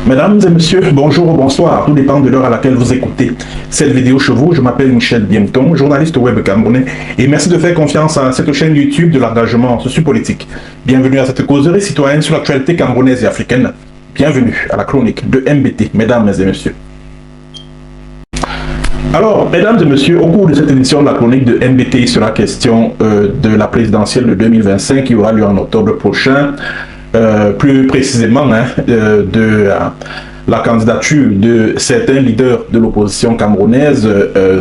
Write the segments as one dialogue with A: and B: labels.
A: Mesdames et messieurs, bonjour ou bonsoir, tout dépend de l'heure à laquelle vous écoutez cette vidéo chez vous. Je m'appelle Michel Biemton, journaliste web camerounais, et merci de faire confiance à cette chaîne YouTube de l'engagement sociopolitique. Bienvenue à cette causerie citoyenne sur l'actualité camerounaise et africaine. Bienvenue à la chronique de MBT, mesdames et messieurs. Alors, mesdames et messieurs, au cours de cette édition de la chronique de MBT, il sera question de la présidentielle de 2025 qui aura lieu en octobre prochain. Plus précisément de la candidature de certains leaders de l'opposition camerounaise,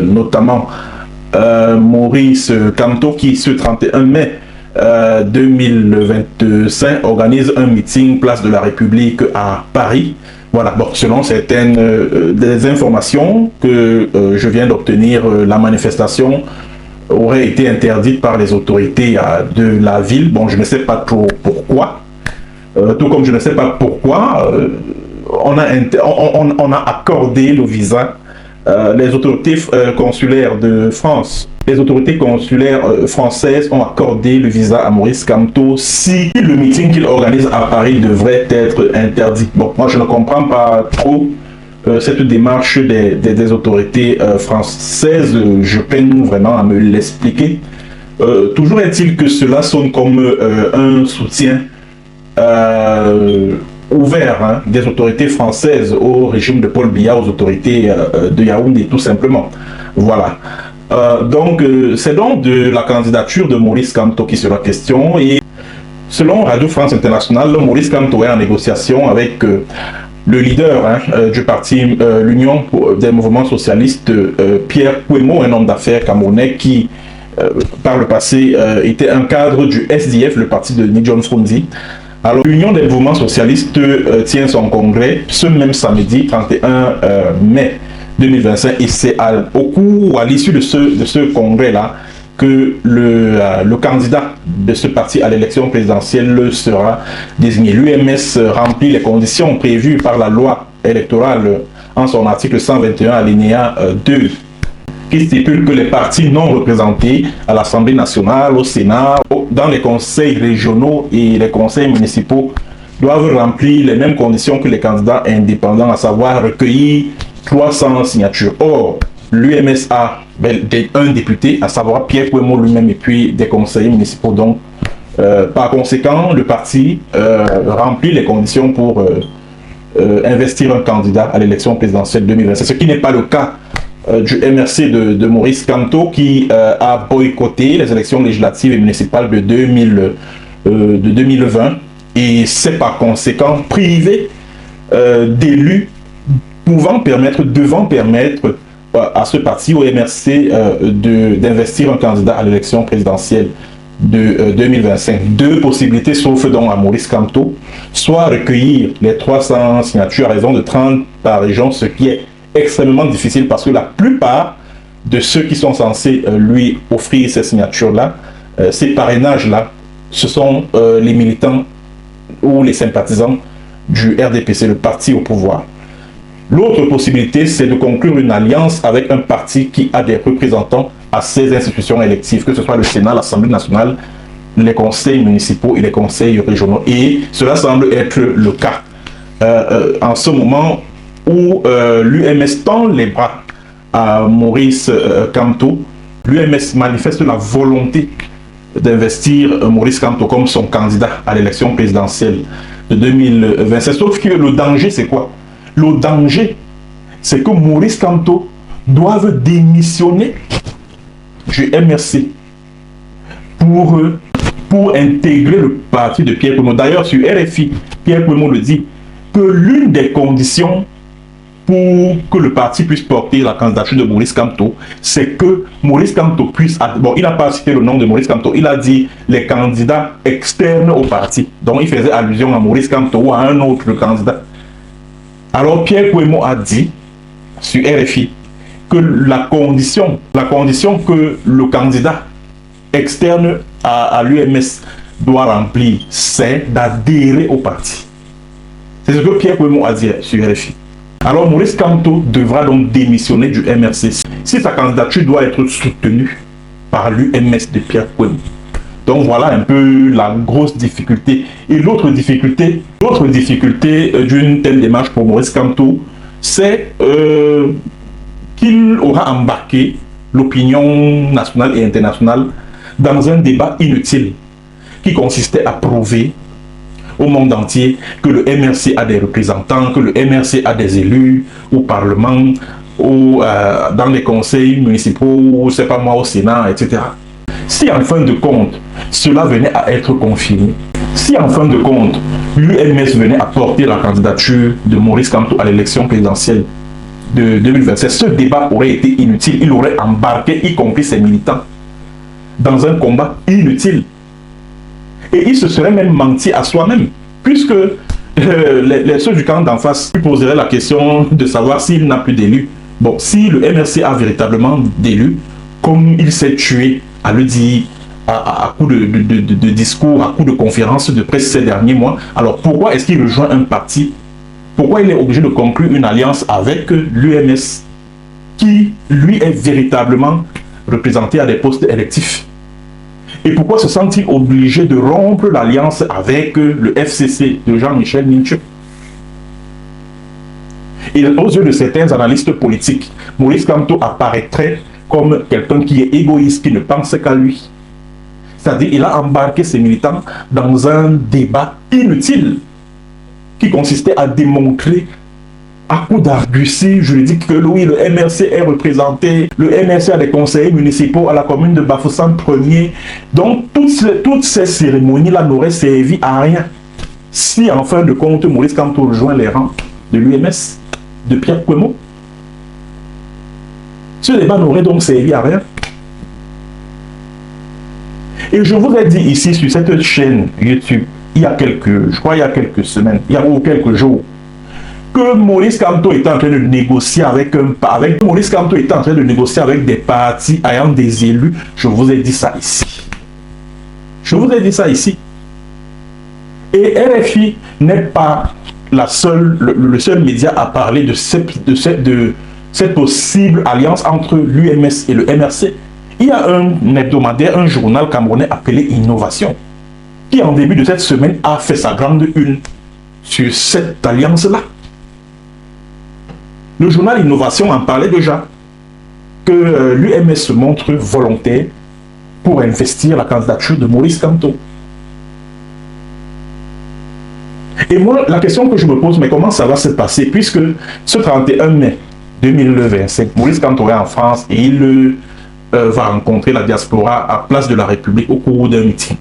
A: notamment Maurice Kamto, qui ce 31 mai 2025 organise un meeting place de la République à Paris. Voilà, bon, selon certaines des informations que je viens d'obtenir, la manifestation aurait été interdite par les autorités de la ville. Bon, je ne sais pas trop pourquoi. Tout comme je ne sais pas pourquoi on a accordé le visa. Les autorités consulaires de France, les autorités consulaires françaises ont accordé le visa à Maurice Kamto si le meeting qu'il organise à Paris devrait être interdit. Bon, moi je ne comprends pas trop cette démarche des autorités françaises. Je peine vraiment à me l'expliquer. Toujours est-il que cela sonne comme un soutien ouvert des autorités françaises au régime de Paul Biya, aux autorités de Yaoundé, tout simplement. Voilà. Donc, c'est donc de la candidature de Maurice Kamto qui sera question. Et selon Radio France Internationale, Maurice Kamto est en négociation avec le leader du parti l'Union des mouvements socialistes, Pierre Kouemo, un homme d'affaires camerounais qui par le passé était un cadre du SDF, le parti de Nidjon Frounzi. Alors, l'Union des mouvements socialistes tient son congrès ce même samedi 31 mai 2025 et c'est à l'issue de ce congrès-là que le candidat de ce parti à l'élection présidentielle sera désigné. L'UMS remplit les conditions prévues par la loi électorale en son article 121 alinéa 2 qui stipule que les partis non représentés à l'Assemblée nationale, au Sénat, dans les conseils régionaux et les conseils municipaux doivent remplir les mêmes conditions que les candidats indépendants, à savoir recueillir 300 signatures. Or, l'UMS a un député, à savoir Pierre Kouemo lui-même, et puis des conseillers municipaux. Donc, par conséquent, le parti remplit les conditions pour investir un candidat à l'élection présidentielle 2025, ce qui n'est pas le cas du MRC de Maurice Kamto qui a boycotté les élections législatives et municipales de 2020 et c'est par conséquent privé d'élus devant permettre à ce parti, au MRC, d'investir un candidat à l'élection présidentielle de 2025. Deux possibilités s'offrent donc à Maurice Kamto, soit recueillir les 300 signatures à raison de 30 par région, ce qui est extrêmement difficile parce que la plupart de ceux qui sont censés lui offrir ces signatures-là, ces parrainages-là, ce sont les militants ou les sympathisants du RDPC, le parti au pouvoir. L'autre possibilité, c'est de conclure une alliance avec un parti qui a des représentants à ces institutions électives, que ce soit le Sénat, l'Assemblée nationale, les conseils municipaux et les conseils régionaux. Et cela semble être le cas en ce moment où l'UMS tend les bras à Maurice Kamto. L'UMS manifeste la volonté d'investir Maurice Kamto comme son candidat à l'élection présidentielle de 2027. Sauf que le danger, c'est quoi? Le danger, c'est que Maurice Kamto doive démissionner du MRC pour intégrer le parti de Pierre Kouemo. D'ailleurs, sur RFI, Pierre Kouemo le dit, que l'une des conditions pour que le parti puisse porter la candidature de Maurice Kamto, c'est que Maurice Kamto puisse... Bon, il n'a pas cité le nom de Maurice Kamto, il a dit les candidats externes au parti. Donc, il faisait allusion à Maurice Kamto ou à un autre candidat. Alors, Pierre Kouemo a dit, sur RFI, que la condition que le candidat externe à l'UMS doit remplir, c'est d'adhérer au parti. C'est ce que Pierre Kouemou a dit sur RFI. Alors Maurice Kamto devra donc démissionner du MRC si sa candidature doit être soutenue par l'UMS de Pierre Kouemou. Donc voilà un peu la grosse difficulté. Et l'autre difficulté d'une telle démarche pour Maurice Kamto, c'est qu'il aura embarqué l'opinion nationale et internationale dans un débat inutile qui consistait à prouver au monde entier que le MRC a des représentants, que le MRC a des élus au Parlement, dans les conseils municipaux, c'est pas moi, au Sénat, etc. Si en fin de compte, cela venait à être confirmé, si en fin de compte, l'UMS venait à porter la candidature de Maurice Kamto à l'élection présidentielle de 2027, ce débat aurait été inutile. Il aurait embarqué, y compris ses militants, dans un combat inutile. Et il se serait même menti à soi-même, puisque ceux du camp d'en face lui poseraient la question de savoir s'il n'a plus d'élus. Bon, si le MRC a véritablement d'élus, comme il s'est tué à le dire à coup de discours, à coup de conférences de presse ces derniers mois, alors pourquoi est-ce qu'il rejoint un parti? Pourquoi il est obligé de conclure une alliance avec l'UMS, qui, lui, est véritablement représenté à des postes électifs? Et pourquoi se sent-il obligé de rompre l'alliance avec le FCC de Jean-Michel Ninchuk? Et aux yeux de certains analystes politiques, Maurice Kamto apparaîtrait comme quelqu'un qui est égoïste, qui ne pense qu'à lui. C'est-à-dire qu'il a embarqué ses militants dans un débat inutile qui consistait à démontrer à coup d'argutie juridique que oui, le MRC est représenté, le MRC a des conseillers municipaux à la commune de Bafoussam 1er. Donc toutes ces cérémonies-là n'auraient servi à rien si en fin de compte Maurice Kamto rejoint les rangs de l'UMS, de Pierre Kouemou. Ce débat n'aurait donc servi à rien. Et je vous ai dit ici sur cette chaîne YouTube, il y a quelques semaines, ou quelques jours, que Maurice Kamto était en train de négocier avec Maurice Kamto était en train de négocier avec des partis ayant des élus. Je vous ai dit ça ici. Je vous ai dit ça ici. Et RFI n'est pas le seul média à parler de cette possible alliance entre l'UMS et le MRC. Il y a un hebdomadaire, un journal camerounais appelé Innovation, qui en début de cette semaine a fait sa grande une sur cette alliance-là. Le journal Innovation en parlait déjà, que l'UMS se montre volontaire pour investir la candidature de Maurice Kamto. Et moi, la question que je me pose, mais comment ça va se passer, puisque ce 31 mai 2025, Maurice Kamto est en France et il va rencontrer la diaspora à Place de la République au cours d'un meeting.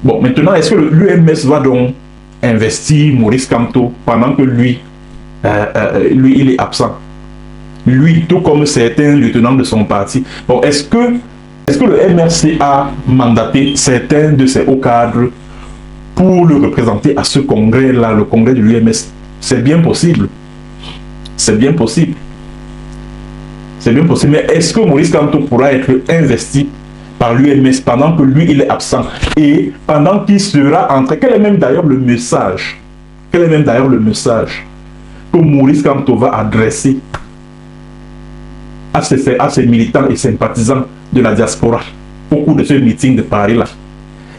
A: Bon, maintenant, est-ce que l'UMS va donc investir Maurice Kamto pendant que lui, il est absent? Lui, tout comme certains lieutenants de son parti. Bon, est-ce que le MRC a mandaté certains de ses hauts cadres pour le représenter à ce congrès-là, le congrès de l'UMS? C'est bien possible. C'est bien possible. C'est bien possible. Mais est-ce que Maurice Kamto pourra être investi par l'UMS pendant que lui, il est absent? Et pendant qu'il sera entré, quel est même d'ailleurs le message? Quel est même d'ailleurs le message que Maurice Kamto va adresser à ses militants et sympathisants de la diaspora au cours de ce meeting de Paris-là?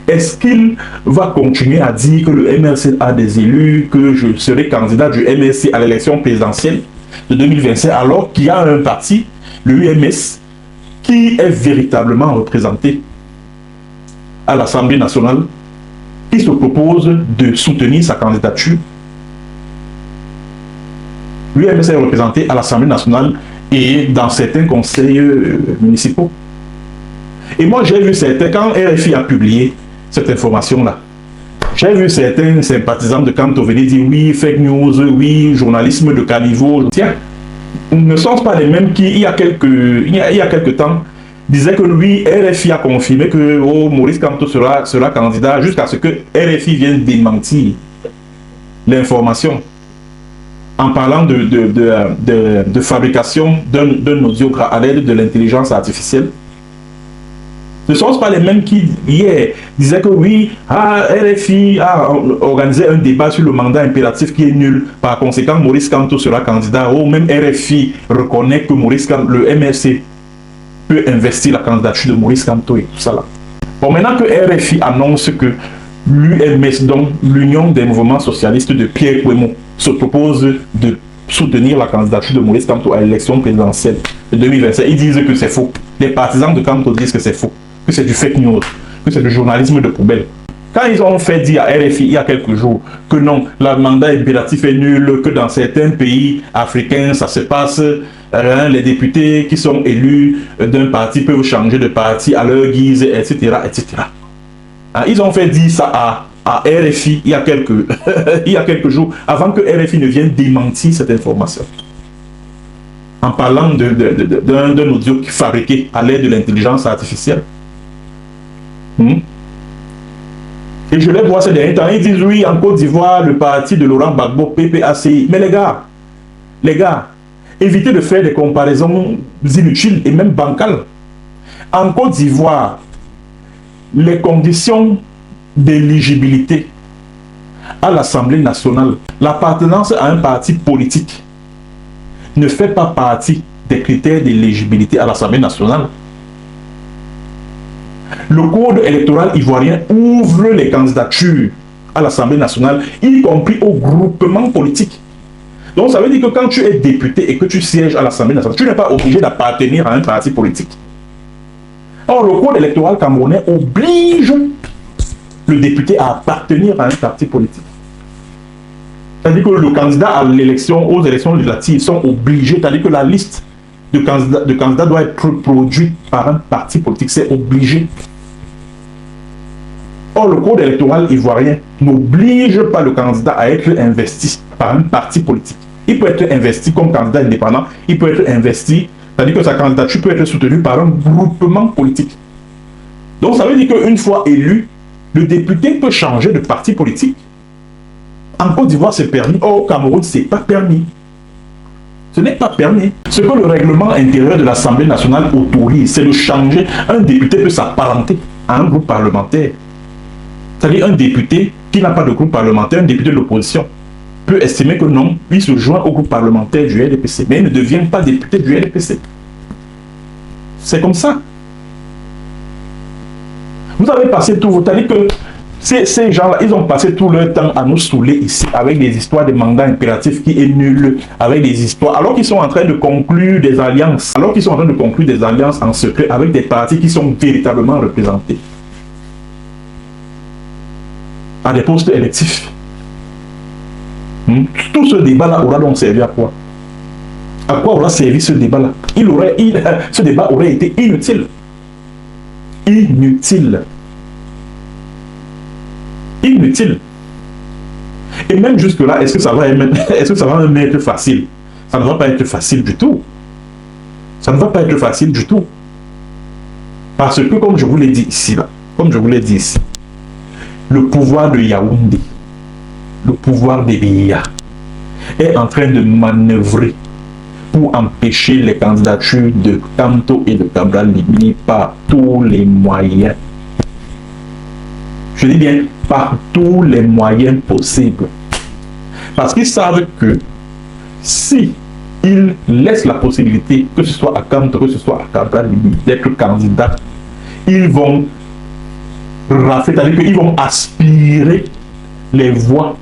A: Est-ce qu'il va continuer à dire que le MRC a des élus, que je serai candidat du MRC à l'élection présidentielle de 2025, alors qu'il y a un parti, le UMS, qui est véritablement représenté à l'Assemblée nationale, qui se propose de soutenir sa candidature? L'UMS est représenté à l'Assemblée nationale et dans certains conseils municipaux. Et moi, j'ai vu certains, quand RFI a publié cette information-là, j'ai vu certains sympathisants de Kamto venir dire oui, fake news, oui, journalisme de caniveau. Tiens, ne sont pas les mêmes qui, il y a quelques temps, disaient que lui, RFI a confirmé que Maurice Kamto sera candidat jusqu'à ce que RFI vienne démentir l'information en parlant de fabrication d'un audiogramme à l'aide de l'intelligence artificielle. Ne sont-ce pas les mêmes qui, hier, disaient que oui, RFI a organisé un débat sur le mandat impératif qui est nul. Par conséquent, Maurice Kamto sera candidat. Ou même RFI reconnaît que le MRC peut investir la candidature de Maurice Kamto et tout ça là. Bon, maintenant que RFI annonce que l'UMS, donc l'Union des mouvements socialistes de Pierre Kouemo, se propose de soutenir la candidature de Maurice Kamto à l'élection présidentielle de 2025, ils disent que c'est faux. Les partisans de Kamto disent que c'est faux, que c'est du fake news, que c'est du journalisme de poubelle. Quand ils ont fait dire à RFI il y a quelques jours que non, le mandat impératif est nul, que dans certains pays africains ça se passe, les députés qui sont élus d'un parti peuvent changer de parti à leur guise, etc. etc. Ils ont fait dire ça à RFI il y a quelques jours, avant que RFI ne vienne démentir cette information. En parlant d'un audio fabriqué à l'aide de l'intelligence artificielle. Et je les vois ces derniers temps, ils disent oui, en Côte d'Ivoire, le parti de Laurent Gbagbo, PPACI. Mais les gars, évitez de faire des comparaisons inutiles et même bancales. En Côte d'Ivoire, les conditions d'éligibilité à l'Assemblée nationale, l'appartenance à un parti politique ne fait pas partie des critères d'éligibilité à l'Assemblée nationale. Le code électoral ivoirien ouvre les candidatures à l'Assemblée nationale, y compris au groupement politique. Donc ça veut dire que quand tu es député et que tu sièges à l'Assemblée nationale, tu n'es pas obligé d'appartenir à un parti politique. Or, le code électoral camerounais oblige le député à appartenir à un parti politique. C'est-à-dire que le candidat à l'élection, aux élections législatives, sont obligés, c'est-à-dire que la liste de candidats doit être produite par un parti politique, c'est obligé. Or, le code électoral ivoirien n'oblige pas le candidat à être investi par un parti politique. Il peut être investi comme candidat indépendant, il peut être investi, c'est-à-dire que sa candidature peut être soutenue par un groupement politique. Donc, ça veut dire qu'une fois élu, le député peut changer de parti politique. En Côte d'Ivoire, c'est permis. Au Cameroun, ce n'est pas permis. Ce n'est pas permis. Ce que le règlement intérieur de l'Assemblée nationale autorise, c'est de changer. Un député peut s'apparenter à un groupe parlementaire. C'est-à-dire un député qui n'a pas de groupe parlementaire, un député de l'opposition, peut estimer que non, il se joint au groupe parlementaire du RDPC, mais il ne devient pas député du RDPC. C'est comme ça. Vous avez passé tout votre temps, c'est-à-dire que ces gens-là, ils ont passé tout leur temps à nous saouler ici avec des histoires de mandat impératif qui est nul, avec des histoires, alors qu'ils sont en train de conclure des alliances, en secret avec des partis qui sont véritablement représentés à des postes électifs. Tout ce débat-là aura donc servi à quoi? À quoi aura servi ce débat-là? Ce débat aurait été inutile. Inutile. Et même jusque-là, est-ce que ça va même être facile? Ça ne va pas être facile du tout. Ça ne va pas être facile du tout. Parce que, comme je vous l'ai dit ici, le pouvoir de Yaoundé, le pouvoir des BIA est en train de manœuvrer pour empêcher les candidatures de Kamto et de Cabral Libni par tous les moyens. Je dis bien par tous les moyens possibles. Parce qu'ils savent que si ils laissent la possibilité, que ce soit à Kamto, que ce soit à Cabral Libni, d'être candidats, ils vont rafler, c'est-à-dire qu'ils vont aspirer les voix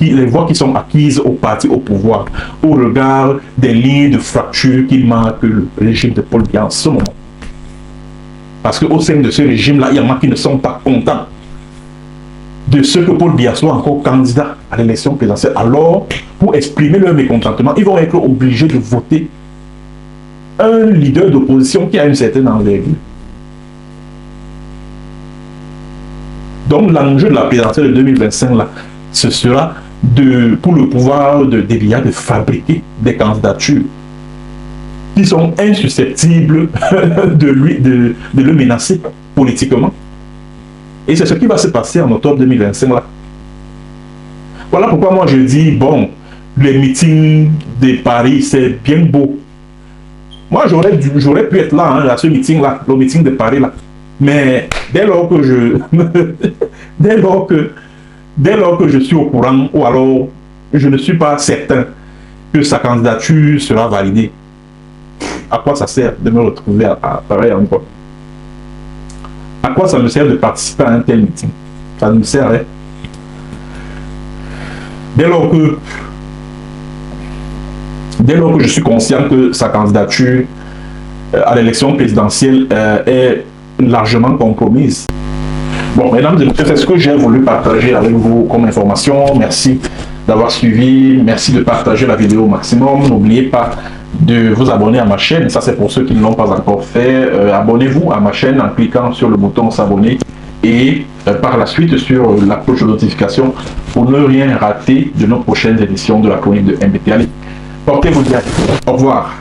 A: les voix qui sont acquises au parti au pouvoir au regard des lignes de fracture qui marquent le régime de Paul Biya en ce moment. Parce qu'au sein de ce régime-là, il y en a qui ne sont pas contents de ce que Paul Biya soit encore candidat à l'élection présidentielle. Alors, pour exprimer leur mécontentement, ils vont être obligés de voter un leader d'opposition qui a une certaine envergure. Donc l'enjeu de la présidentielle de 2025, là, ce sera pour le pouvoir de Biya de fabriquer des candidatures qui sont insusceptibles de le menacer politiquement. Et c'est ce qui va se passer en octobre 2025 là. Voilà pourquoi moi je dis, bon, les meetings de Paris, c'est bien beau. Moi, j'aurais pu être là, hein, à ce meeting-là, le meeting de Paris, là. Mais dès lors que dès lors que je suis au courant, ou alors je ne suis pas certain que sa candidature sera validée, à quoi ça sert de me retrouver à Paris encore? À quoi ça me sert de participer à un tel meeting? Ça ne me sert à rien. Dès lors que je suis conscient que sa candidature à l'élection présidentielle est largement compromise. Bon, mesdames et messieurs, c'est ce que j'ai voulu partager avec vous comme information. Merci d'avoir suivi. Merci de partager la vidéo au maximum. N'oubliez pas de vous abonner à ma chaîne. Ça, c'est pour ceux qui ne l'ont pas encore fait. Abonnez-vous à ma chaîne en cliquant sur le bouton s'abonner et par la suite sur la cloche de notification pour ne rien rater de nos prochaines éditions de la chronique de MBT. Allez, portez-vous bien. Au revoir.